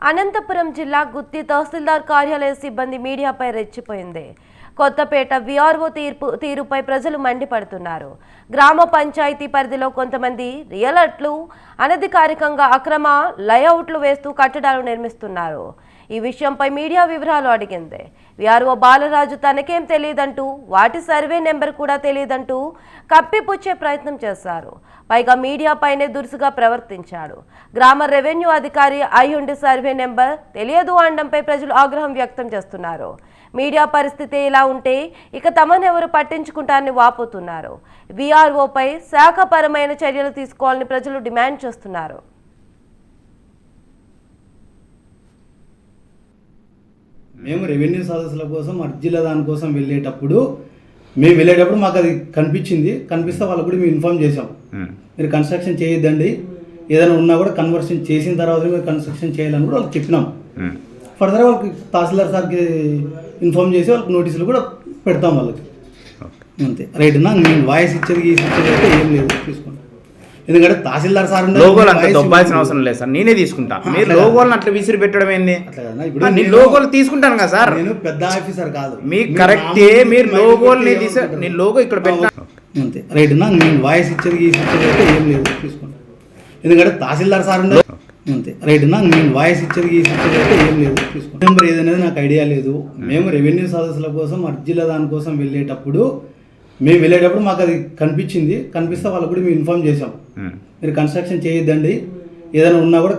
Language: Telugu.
అనంతపురం జిల్లా గుత్తి తహసీల్దార్ కార్యాలయ సిబ్బంది మీడియాపై రెచ్చిపోయింది. కొత్తపేట విఆర్ఓ తీరుపై ప్రజలు మండిపడుతున్నారు. గ్రామ పంచాయతీ పరిధిలో కొంతమంది రియల్టర్లు అనధికారికంగా అక్రమ లేఅవుట్లు వేస్తూ కట్టడాలు నిర్మిస్తున్నారు. ఈ విషయంపై మీడియా వివరాలు అడిగింది. విఆర్ఓ బాలరాజు తనకేం తెలియదంటూ, వాటి సర్వే నెంబర్ కూడా తెలియదంటూ కప్పిపుచ్చే ప్రయత్నం చేశారు. పైగా మీడియాపైనే దురుసుగా ప్రవర్తించాడు. గ్రామ రెవెన్యూ అధికారి అయ్యుండి సర్వే నెంబర్ తెలియదు అనడంపై ప్రజలు ఆగ్రహం వ్యక్తం చేస్తున్నారు. మీడియా పరిస్థితి ఇలా ఉంటే ఇక తమనెవరు పట్టించుకుంటారని వాపోతున్నారు. విఆర్ఓపై శాఖపరమైన చర్యలు తీసుకోవాలని ప్రజలు డిమాండ్ చేస్తున్నారు. మేము రెవెన్యూ సదస్సుల కోసం అర్జీల దానికోసం వెళ్ళేటప్పుడు మాకు అది కనిపిస్తే వాళ్ళకు కూడా మేము ఇన్ఫార్మ్ చేసాం. మీరు కన్స్ట్రక్షన్ చేయొద్దండి, ఏదైనా ఉన్నా కూడా కన్వర్షన్ చేసిన తర్వాత మీరు కన్స్ట్రక్షన్ చేయాలని కూడా వాళ్ళకి చెప్పినాం. ఫర్దర్ వాళ్ళకి తహసీల్దార్ సార్కి ఇన్ఫార్మ్ చేసి వాళ్ళకి నోటీసులు కూడా పెడతాం వాళ్ళకి. అంతే రైట్ నా నేను వాయిస్ ఇచ్చేది అయితే ఏం లేదు, తీసుకోండి. ఎందుకంటే తహసీల్దార్ సార్ లోగోలు అంత దొబ్బాల్సిన అవసరం లేదు సార్, నేనే తీసుకుంటా. మీరు లోగోలను అట్లా విసిరి పెట్టడం ఏంది? ఇప్పుడు నేను లోగోలు తీసుకుంటాను కదా సార్, నేను పెద్ద ఆఫీసర్ కాదు. మీకు కరెక్టే, మీరు లోగోల్ని నేను లోగో ఇక్కడ పెట్టా. అంతే రైట్ నా నేను వాయిస్ ఇచ్చేది అయితే ఏం లేదు, తీసుకోండి. ఎందుకంటే తహసీల్దార్ సార్ అంతే రైట్ నా నేను వాయిస్ ఇచ్చేది అయితే ఏం లేదు, తీసుకోండి. నెంబర్ ఏదనేది నాకు ఐడియా లేదు. మేము రెవెన్యూ సదస్సుల కోసం అర్జీల దానికోసం వెళ్ళేటప్పుడు మాకు అది కనిపిస్తే వాళ్ళకు కూడా మేము ఇన్ఫార్మ్ చేసాం. మీరు కన్స్ట్రక్షన్ చేయొద్దండి, ఏదైనా ఉన్నా కూడా